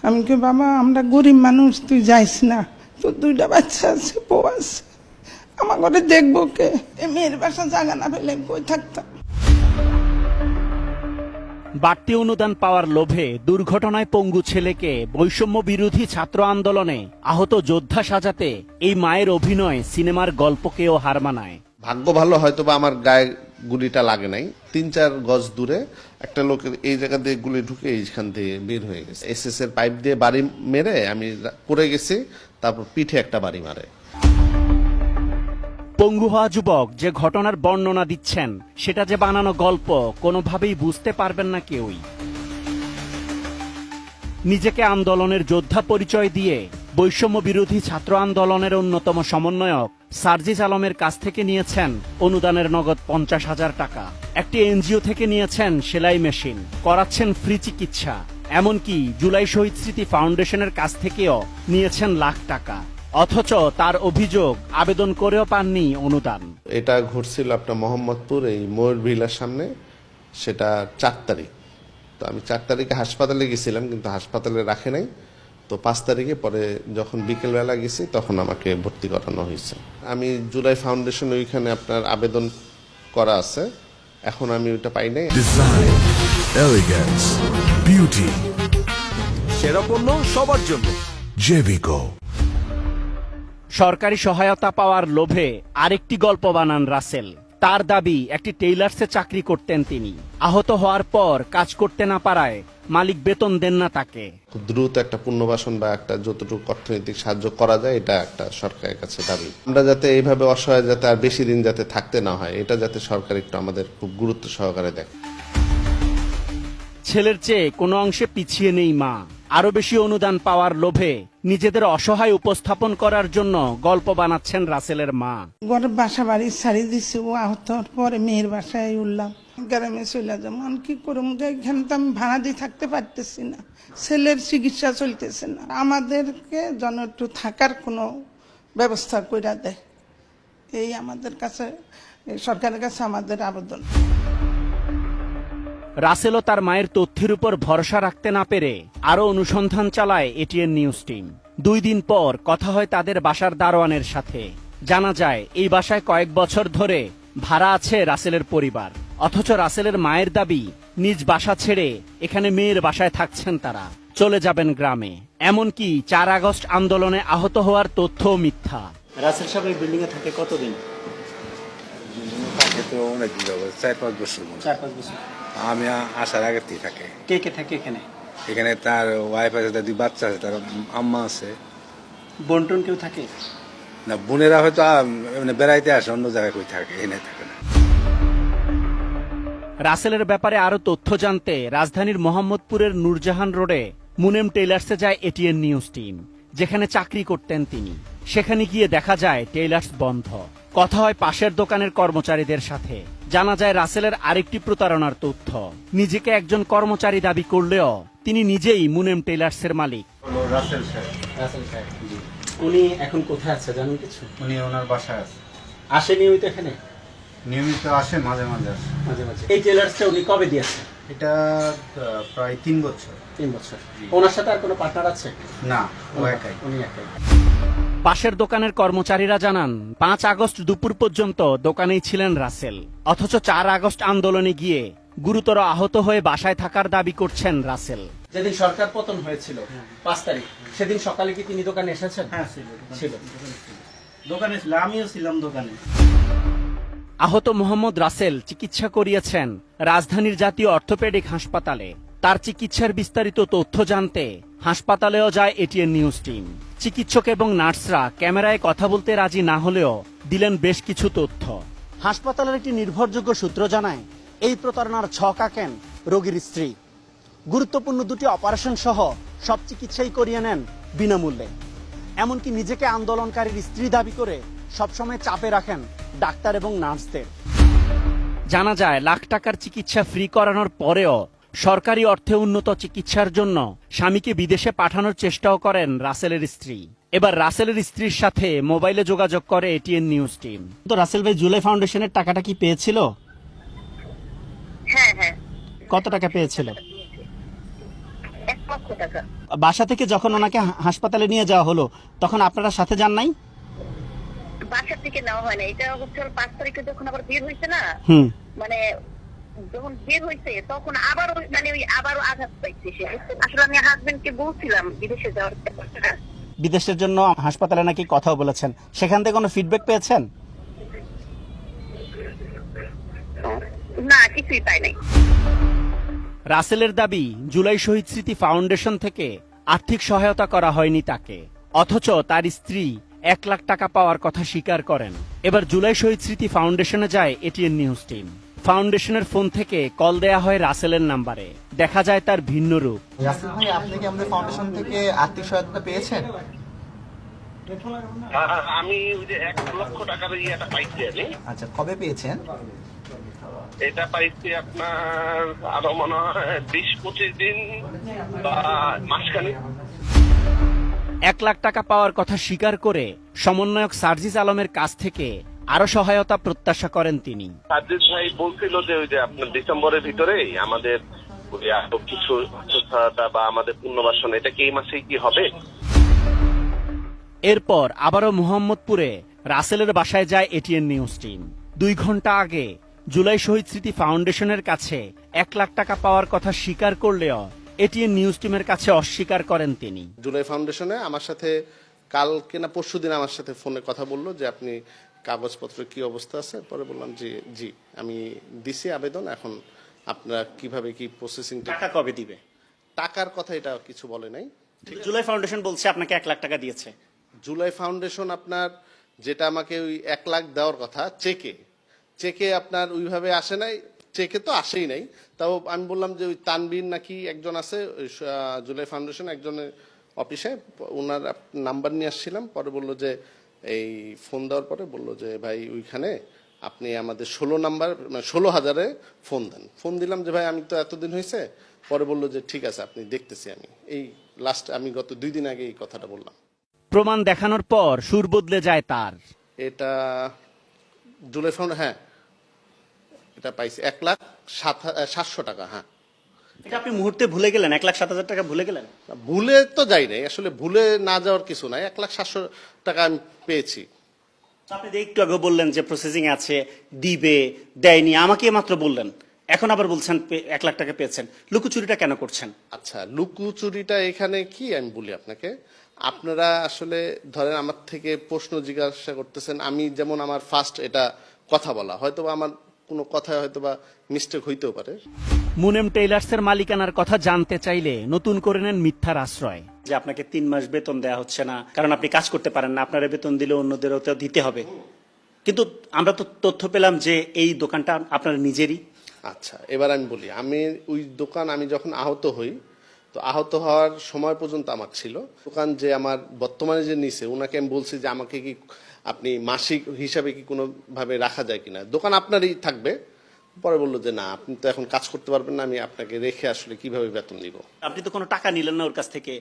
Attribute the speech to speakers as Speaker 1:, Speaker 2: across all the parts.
Speaker 1: আমি কি বাবা আমরা গরিব মানুষ, তুই যাইস না, তোর 2টা বাচ্চা আছে, বউ আছে, আমার ঘরে দেখবো কে? এই মেয়ের বাসা জায়গা না পেলে কই থাকতাম।
Speaker 2: বাড়তি অনুদান পাওয়ার লোভে দুর্ঘটনায় পঙ্গু ছেলেকে বৈষম্য বিরোধী ছাত্র আন্দোলনে আহত যোদ্ধা সাজাতে এই মায়ের অভিনয় সিনেমার গল্পকেও হার মানায়।
Speaker 3: ভাগ্য ভালো, হয়তো বা আমার গায়ে গুলিটা লাগে নাই। 3-4 গজ দূরে একটা লোকের এই জায়গা দিয়ে গুলি ঢুকে এইখান থেকে বের হয়ে গেছে। এসএস এর পাইপ দিয়ে বাড়ি মেরে আমি পড়ে গেছি, তারপর পিঠে একটা বাড়ি মারে।
Speaker 2: পঙ্গু হওয়া যুবক যে ঘটনার বর্ণনা দিচ্ছেন সেটা যে বানানো গল্প কোনোভাবেই বুঝতে পারবেন না কেউই। নিজেকে আন্দোলনের যোদ্ধা পরিচয় দিয়ে বৈষম্য বিরোধী ছাত্র আন্দোলনের অন্যতম সমন্বয়ক সার্জিস আলমের কাছ থেকে নিয়েছেন অনুদানের নগদ 50,000 টাকা। একটি এনজিও থেকে নিয়েছেন সেলাই মেশিন, করাচ্ছেন ফ্রি চিকিৎসা, এমনকি জুলাই শহীদ স্মৃতি ফাউন্ডেশনের কাছ থেকেও নিয়েছেন লাখ টাকা। অথচ তার অভিযোগ আবেদন করেও পাননি অনুদান।
Speaker 3: এটা ঘটছিল আপনার মোহাম্মদপুর এই ময়ূর ভিলার সামনে, সেটা 4 তারিখ। তো আমি 4 তারিখে হাসপাতালে গেছিলাম, কিন্তু হাসপাতালে রাখে নাই। তো 5 তারিখে পরে যখন বিকেলবেলা গেছি তখন আমাকে ভর্তি করানো হয়েছে। আমি জুলাই ফাউন্ডেশন ওইখানে আপনার আবেদন করা আছে, এখন আমি ওইটা পাই নাই।
Speaker 4: ডিজাইন, এলিগেন্স, বিউটি,
Speaker 5: সেরা পণ্য সবার জন্য
Speaker 4: জেভিকো।
Speaker 2: সরকারি সহায়তা পাওয়ার লোভে আরেকটি গল্প বানান রাসেল। তার দাবি একটি টেইলার্সে চাকরি করতেন তিনি। আহত হওয়ার পর কাজ করতে না পারায় মালিক বেতন দেন না তাকে।
Speaker 3: খুব দ্রুত একটা পুনর্বাসন বা একটা যতটুকু অর্থনৈতিক সাহায্য করা যায়, এটা একটা সরকারের কাছে দাবি। আমরা যাতে এইভাবে অসহায় যাতে আর বেশি দিন যাতে থাকতে না হয়, এটা যাতে সরকার একটু আমাদের খুব গুরুত্ব সহকারে দেখে।
Speaker 2: ছেলের চেয়ে কোনো অংশে পিছিয়ে নেই মা। আরো বেশি অনুদান পাওয়ার লোভে নিজেদের অসহায় উপস্থাপন করার জন্য গল্প বানাচ্ছেন রাসেলের মা।
Speaker 1: ঘরের বাসা বাড়ি ছাড়ি দিছি, ও আহত হওয়ার পরে মেয়ের বাসায় উঠলাম, গ্রামে চলে যাবো। আমি কি করুম, এখানে তো আমি ভাড়া দিয়ে থাকতে পারতেছি না, ছেলের চিকিৎসা চলতেছে না। আমাদেরকে যেন একটু থাকার কোনো ব্যবস্থা করে দেয়, এই আমাদের কাছে, সরকারের কাছে আমাদের আবেদন।
Speaker 2: রাসেলও তার মায়ের তথ্যের উপর ভরসা রাখতে না পেরে আরো অনুসন্ধান চালায় এটিএন নিউজ টিম। 2 দিন পর কথা হয় তাদের বাসার দারোয়ানের সাথে। জানা যায় এই বাসায় কয়েক বছর ধরে ভাড়া আছে রাসেলের পরিবার। অথচ রাসেলের মায়ের দাবি নিজ বাসা ছেড়ে এখানে মেয়ের বাসায় থাকছেন তারা, চলে যাবেন গ্রামে। এমনকি 4 আগস্ট আন্দোলনে আহত হওয়ার তথ্যও মিথ্যা। রাসেল সাহেব এই বিল্ডিং এ থাকে কতদিন?
Speaker 6: তো অনেক দিন হবে, 4-5 বছর।
Speaker 2: 4-5 বছর।
Speaker 6: আমি আসার আগের থেকে থাকে।
Speaker 2: কে কে থাকে এখানে?
Speaker 6: এখানে তার ওয়াইফ আছে, তার 2 বাচ্চা আছে, তার আম্মা আছে।
Speaker 2: বন্টন কেউ থাকে
Speaker 6: না? বোনেরা হয়তো মানে বেড়াইতে আসে, অন্য জায়গায় কই থাকে, এনে থাকে না।
Speaker 2: রাসেলের ব্যাপারে আরো তথ্য জানতে রাজধানীর মোহাম্মদপুরের নূরজাহান রোডে মুনেম টেইলার্সে যায় এটিএন নিউজ টিম, যেখানে চাকরি করতেন তিনি। সেখানে গিয়ে দেখা যায় টেইলার্স বন্ধ। কথা হয় পাশের দোকানের কর্মচারীদের সাথে। জানা যায় রাসেলের আরেকটি প্রতারণার তথ্য। নিজেকে একজন কর্মচারী দাবি করলেও তিনি নিজেই মুনেম টেইলার্সের মালিক।
Speaker 7: রাসেল সাহেব,
Speaker 2: উনি এখন কোথায় আছে জানেন কিছু?
Speaker 7: উনি ওনার বাসায় আছে।
Speaker 2: আসে নিয়মিত এখানে?
Speaker 7: নিয়মিত আসে, মাঝে মাঝে আসে।
Speaker 2: মাঝে মাঝে। এই টেইলার্সটা উনি কবে দিয়েছে?
Speaker 7: এটা প্রায় 3 বছর।
Speaker 2: 3 বছর। ওনার সাথে আর কোনো পার্টনার আছে?
Speaker 7: না, ও একাই।
Speaker 2: উনি একাই। পাশের দোকানের কর্মচারীরা জানান 5 আগস্ট দুপুর পর্যন্ত দোকানেই ছিলেন রাসেল। অথচ 4 আগস্ট আন্দোলনে গিয়ে গুরুতর আহত হয়ে বাসায় থাকার দাবি করছেন রাসেল। যেদিন সরকার পতন হয়েছিল 5 তারিখ, সেদিন সকালে কি তিনি দোকানে এসেছেন?
Speaker 8: হ্যাঁ ছিল, দোকানে ছিল, আমিও ছিলাম দোকানে।
Speaker 2: আহত মোহাম্মদ রাসেল চিকিৎসা করিয়েছেন রাজধানীর জাতীয় অর্থোপেডিক হাসপাতালে। তার চিকিৎসার বিস্তারিত তথ্য জানতে হাসপাতালেও যায় এটিএন নিউজ টিম। চিকিৎসক এবং নার্সরা ক্যামেরায় কথা বলতে রাজি না হলেও দিলেন বেশ কিছু তথ্য। হাসপাতালের একটি নির্ভরযোগ্য সূত্র জানায় এই প্রতারণার ছক আঁকেন রোগীর স্ত্রী। গুরুত্বপূর্ণ 2টি অপারেশন সহ সব চিকিৎসাই করিয়ে নেন বিনামূল্যে। এমনকি নিজেকে আন্দোলনকারীর স্ত্রী দাবি করে সবসময় চাপে রাখেন ডাক্তার এবং নার্সদের। জানা যায় লাখ টাকার চিকিৎসা ফ্রি করানোর পরেও সরকারি অর্থে উন্নত চিকিৎসার জন্য স্বামীকে বিদেশে পাঠানোর চেষ্টাও করেন রাসেলের স্ত্রী। এবার রাসেলের স্ত্রীর সাথে মোবাইলে যোগাযোগ করে এটিএন নিউজ টিম। তো রাসেল ভাই জুলাই ফাউন্ডেশনের টাকাটা কি পেয়েছিল?
Speaker 9: হ্যাঁ।
Speaker 2: কত টাকা পেয়েছিল?
Speaker 9: 1 মাস লক্ষ টাকা।
Speaker 2: বাসা থেকে যখন ওনাকে হাসপাতালে নিয়ে যাওয়া হলো তখন আপনারা সাথে যান নাই?
Speaker 9: বাসা থেকে নেওয়া হয় না, এটা হচ্ছে 5 তারিখে যখন আবার বের হয়েছে না,
Speaker 2: হুম।
Speaker 9: মানে যখন বের হয়েছে তখন আবার মানে ওই আবারও আঘাত পাইছে সে। আসলে আমি হাজবেন্ডকে বলছিলাম বিদেশে যাওয়ার ব্যাপারটা।
Speaker 2: বিদেশের জন্য হাসপাতালে নাকি কথাও বলেছেন, সেখান থেকে কোনো ফিডব্যাক পেয়েছেন?
Speaker 9: না, কিছুই পাই নাই।
Speaker 2: রাসেলের দাবি জুলাই শহীদ স্মৃতি ফাউন্ডেশন থেকে আর্থিক সহায়তা করা হয়নি তাকে, অথচ তার স্ত্রী 1 লাখ টাকা পাওয়ার কথা স্বীকার করেন। এবার জুলাই শহীদ স্মৃতি ফাউন্ডেশনে যায় এটিএন নিউজ টিম। ফাউন্ডেশনের ফোন থেকে কল দেয়া হয় রাসেলের নাম্বারে, দেখা যায় তার ভিন্ন রূপ।
Speaker 10: রাসেল ভাই, আপনি কি আমাদের ফাউন্ডেশন থেকে আর্থিক সহায়তা পেয়েছেন?
Speaker 11: আমি ওই যে 1 লক্ষ টাকার ইয়েটা পাইছি আমি।
Speaker 10: আচ্ছা, কবে পেয়েছেন?
Speaker 11: এটা পাইছি আপনার আরো মনে হয় 20-25 দিন বা মাসখানেক।
Speaker 2: 1 লাখ টাকা পাওয়ার কথা স্বীকার করে সমন্বয়ক সার্জিস আলমের কাছ থেকে আরো সহায়তা প্রত্যাশা করেন তিনি।
Speaker 11: সার্জিস ভাই বলছিল যে ওই যে আপনার ডিসেম্বরের ভিতরেই আমাদের ওই আরো কিছু সহায়তা বা আমাদের পুনর্বাসন, এটা কি এই মাসেই কি হবে?
Speaker 2: এরপর আবারও মোহাম্মদপুরে রাসেলের বাসায় যায় এটিএন নিউজ টিম। 2 ঘন্টা আগে জুলাই শহীদ স্মৃতি ফাউন্ডেশনের কাছে 1 লাখ টাকা পাওয়ার কথা স্বীকার করলেও এটিএন নিউজ টিমের কাছে অস্বীকার করেন তিনি।
Speaker 3: জুলাই ফাউন্ডেশনে আমার সাথে কালকে না পরশু দিন আমার সাথে ফোনে কথা বললো যে আপনি কাগজপত্র কি অবস্থা আছে। পরে বললাম যে জি আমি দিছি আবেদন, এখন আপনারা কিভাবে কি প্রসেসিং।
Speaker 2: টাকা কবে দিবে?
Speaker 3: টাকার কথা এটা কিছু বলে নাই।
Speaker 2: জুলাই ফাউন্ডেশন বলছে আপনাকে 1 লাখ টাকা দিয়েছে।
Speaker 3: জুলাই ফাউন্ডেশন আপনার যেটা আমাকে ওই 1 লাখ দেওয়ার কথা চেকে আপনার ওইভাবে আসে নাই, চেকে তো আসেই নাই। তাও আমি বললাম যে ওই তানবীর নাকি একজন আছে জুলাই ফাউন্ডেশন একজনের অফিসে, ওনার নাম্বার নিয়ে আসছিলাম। পরে বললো যে এই ফোন দেওয়ার পরে বললো যে ভাই ওইখানে আপনি আমাদের 16 নাম্বার মানে 16,000-এ ফোন দেন। ফোন দিলাম যে ভাই আমি তো এতদিন হয়েছে। পরে বললো যে ঠিক আছে আপনি দেখতেছি। আমি এই লাস্ট আমি গত 2 দিন আগে এই কথাটা বললাম।
Speaker 2: প্রমাণ দেখানোর পর সুর বদলে যায় তার।
Speaker 3: এটা জুলাই ফাউন্ড, হ্যাঁ এটা পাইছি 1,07,700 টাকা। হ্যাঁ,
Speaker 2: এটা আপনি মুহূর্তে ভুলে গেলেন? 1,07,000 টাকা ভুলে গেলেন?
Speaker 3: ভুলে তো যাই নাই, আসলে ভুলে না যাওয়ার কিছু নাই। 1,07,000 টাকা আমি পেয়েছি।
Speaker 2: আপনি যে একটু আগে বললেন যে প্রসেসিং আছে, দিবে, দেয়নি, আমাকে মাত্র বললেন, এখন আবার বলছেন 1 লাখ টাকা পেয়েছেন। লুকোচুরিটা কেন করছেন?
Speaker 3: আচ্ছা, লুকোচুরিটা এখানে কি আমি বলি আপনাকে। আপনারা আসলে ধরেন আমার থেকে প্রশ্ন জিজ্ঞাসা করতেছেন, আমি যেমন আমার ফার্স্ট এটা কথা বলা, হয়তো আমার কোনো কথায় হয়তো বা মিস্টেক হইতেও পারে।
Speaker 2: মুনেম টেইলার্সের মালিকানার কথা জানতে চাইলে নতুন করে নেন মিথ্যার আশ্রয়, যে আপনাকে 3 মাস বেতন দেওয়া হচ্ছে না কারণ আপনি কাজ করতে পারেন না, আপনার বেতন দিলে অন্যদেরও তো দিতে হবে। কিন্তু আমরা তো তথ্য পেলাম যে এই দোকানটা আপনার নিজেরই।
Speaker 3: আচ্ছা, এবার আমি বলি, আমি ওই দোকান আমি যখন আহত হই, তো আহত হওয়ার সময় পর্যন্ত আমার ছিল দোকান। যে আমার বর্তমানে যে নিছে ওনাকে আমি বলছি যে আমাকে কি আপনি মাসিক হিসাবে কি কোনোভাবে রাখা যায় কিনা, দোকান আপনারই থাকবে। পরে বললো যে না, আপনি তো এখন কাজ করতে পারবেন না, আমি আপনাকে রেখে আসলে কিভাবে বেতন দিব।
Speaker 2: আপনি তো কোনো টাকা নিলেন না ওর কাছ থেকে?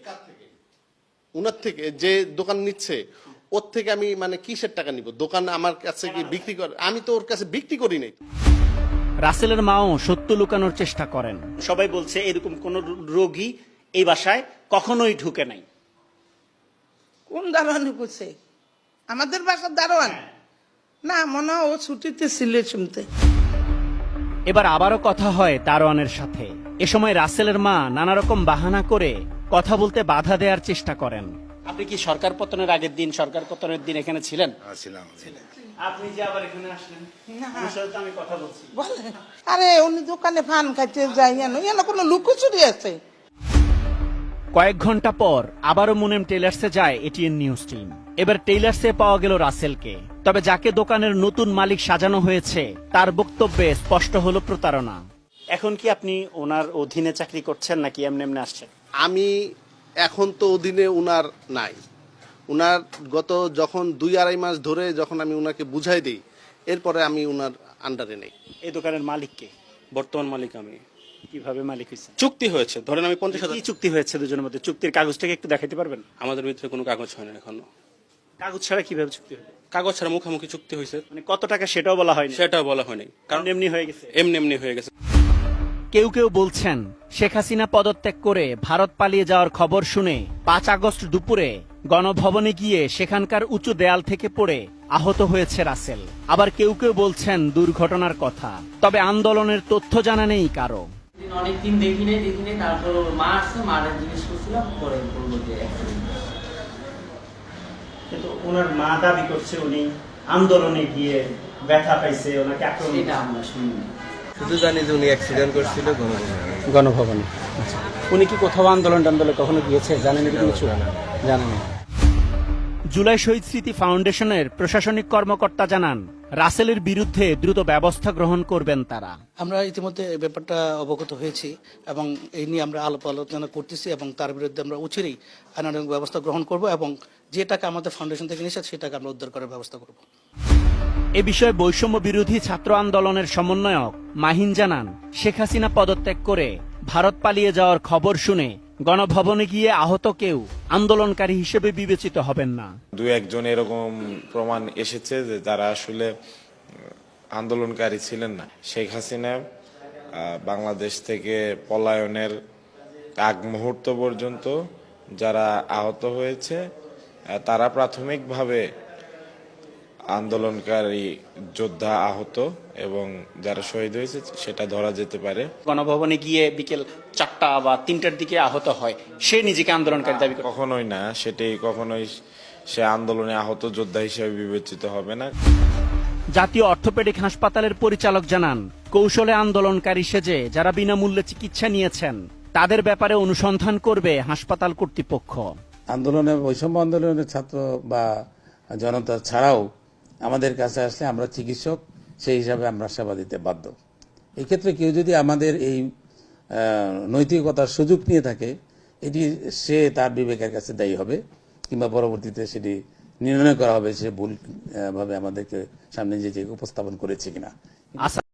Speaker 3: ওনার থেকে যে দোকান নিচ্ছে ওর থেকে আমি মানে কিসের টাকা নিব? দোকান আমার কাছে কি বিক্রি করে? আমি তো ওর কাছে বিক্রি করি নাই।
Speaker 2: রাসেলের মাও সত্য লুকানোর চেষ্টা করেন। সবাই বলছে এরকম কোন রোগী এই বাসায় কখনোই ঢুকে নাই।
Speaker 1: কোন দারোয়ান ঢুকেছে? আমাদের বাসার দারোয়ান না, মনে হয় ও ছুটিতে ছিল শুনতে।
Speaker 2: এবার আবারও কথা হয় দারোয়ানের সাথে। এ সময় রাসেলের মা নানা রকম বাহানা করে কথা বলতে বাধা দেওয়ার চেষ্টা করেন। আপনি কি সরকার পতনের আগের দিন, সরকার পতনের দিন এখানে ছিলেন?
Speaker 6: ছিলাম।
Speaker 2: আপনি যে আবার এখানে আসলেন, আমার সাথে তো আমি কথা বলছি।
Speaker 1: বলে আরে উনি দোকানে ফান খাইতে যাই জানো, এখানে কোনো লুকোচুরি আছে?
Speaker 2: কয়েক ঘন্টা পর আবারও মুনেম টেইলার্সে যায় এটিএন নিউজ টিম। এবার টেইলার্সে পাওয়া গেল রাসেলকে। তবে যাকে দোকানের নতুন মালিক সাজানো হয়েছে তার বক্তব্যে স্পষ্ট হলো প্রতারণা। এখন কি আপনি ওনার অধীনে চাকরি করছেন নাকি এমনি এমনি আসছেন?
Speaker 3: আমি এখন তো অধীনে উনার নাই। উনার গত যখন 2-2.5 মাস ধরে যখন আমি উনাকে বুঝাই দিই, এরপরে আমি উনার আন্ডারে নেই।
Speaker 2: এই দোকানের মালিক কে?
Speaker 8: বর্তমান মালিক আমি।
Speaker 2: কিভাবে মালিক হয়েছে?
Speaker 8: চুক্তি হয়েছে, ধরেন আমি 50,000।
Speaker 2: কি চুক্তি হয়েছে দুজনের মধ্যে? চুক্তির কাগজটাকে একটু দেখাতে পারবেন?
Speaker 8: আমাদের ভিতরে কোনো কাগজ হয় না এখনো।
Speaker 2: কাগজ ছাড়া কিভাবে চুক্তি হবে?
Speaker 8: কাগজ ছাড়া মুখোমুখি চুক্তি হয়েছে।
Speaker 2: মানে কত টাকা সেটাও বলা হয়নি?
Speaker 8: সেটাও বলা হয়নি, কারণ
Speaker 2: এমনি হয়ে গেছে।
Speaker 8: এমনি হয়ে গেছে।
Speaker 2: কেউ কেউ বলছেন শেখ হাসিনা পদত্যাগ করে ভারত পালিয়ে যাওয়ার খবর শুনে 5 আগস্ট দুপুরে গণভবনে গিয়ে সেখানকার উঁচু দেয়াল থেকে পড়ে আহত হয়েছে রাসেল। আবার কেউ কেউ বলছেন দুর্ঘটনার কথা। তবে আন্দোলনের তথ্য জানা নেই কারো।
Speaker 8: অনেকদিন দেখি নাই তারপর ওর মা আসছে, মারা জিজ্ঞেস করছিলাম, পরে বলবো যে accident।
Speaker 12: কিন্তু ওনার মা দাবি করছে উনি আন্দোলনে গিয়ে ব্যথা পাইছে, ওনাকে আক্রমণ।
Speaker 8: এটা আমরা শুনি।
Speaker 5: শুধু জানি যে উনি অ্যাক্সিডেন্ট করছিল
Speaker 12: গণভবনে। উনি কি কোথাও আন্দোলন কখনো গিয়েছে, জানেন কি কিছু? জানেন না।
Speaker 2: জুলাই শহীদ স্মৃতি ফাউন্ডেশনের প্রশাসনিক কর্মকর্তা জানান, রাসেলের বিরুদ্ধে দ্রুত ব্যবস্থা গ্রহণ করবেন তারা।
Speaker 13: আমরা ইতিমধ্যে এই ব্যাপারটা অবগত হয়েছি এবং এই নিয়ে আমরা আলোচনা করতেছি এবং তার বিরুদ্ধে আমরা উচিরেই আইনানুগ ব্যবস্থা গ্রহণ করব এবং যে টাকা আমাদের ফাউন্ডেশন থেকে নিয়েছে সেই টাকা আমরা উদ্ধার করার ব্যবস্থা করব।
Speaker 2: এ বিষয়ে বৈষম্য বিরোধী ছাত্র আন্দোলনের সমন্বয়ক মাহিন জানান, শেখ হাসিনা পদত্যাগ করে ভারত পালিয়ে যাওয়ার খবর শুনে গণভবনে গিয়ে আহত কেউ আন্দোলনকারী হিসেবে বিবেচিত হবেন না।
Speaker 14: 2-1 এরকম প্রমাণ এসেছে যে যারা আসলে আন্দোলনকারী ছিলেন না। শেখ হাসিনা বাংলাদেশ থেকে পলায়নের আগ মুহূর্ত পর্যন্ত যারা আহত হয়েছে তারা প্রাথমিকভাবে আন্দোলনকারী যোদ্ধা আহত এবং যারা শহীদ হয়েছে সেটা ধরা যেতে পারে।
Speaker 12: গণভবনে গিয়ে বিকেল 4টা বা 3টার দিকে আহত হয়, সে নিজেকে আন্দোলনকারী দাবি করে?
Speaker 14: কখনোই না, সেটাই কখনোই সে আন্দোলনে আহত যোদ্ধা হিসেবে বিবেচিত হবে না।
Speaker 2: জাতীয় অর্থোপেডিক হাসপাতালের পরিচালক জানান, কৌশলে আন্দোলনকারী সেজে যারা বিনামূল্যে চিকিৎসা নিয়েছেন তাদের ব্যাপারে অনুসন্ধান করবে হাসপাতাল কর্তৃপক্ষ।
Speaker 6: আন্দোলনের বৈষম্য আন্দোলনের ছাত্র বা জনতা ছাড়াও আমাদের কাছে আসলে আমরা চিকিৎসক, সেই হিসাবে আমরা সেবা দিতে বাধ্য। এই ক্ষেত্রে কেউ যদি আমাদের এই নৈতিকতার সুযোগ নিয়ে থাকে, এটি সে তার বিবেকের কাছে দায়ী হবে কিংবা পরবর্তীতে সেটি নির্ণয় করা হবে সে ভুল ভাবে আমাদেরকে সামনে যে উপস্থাপন করেছে কিনা।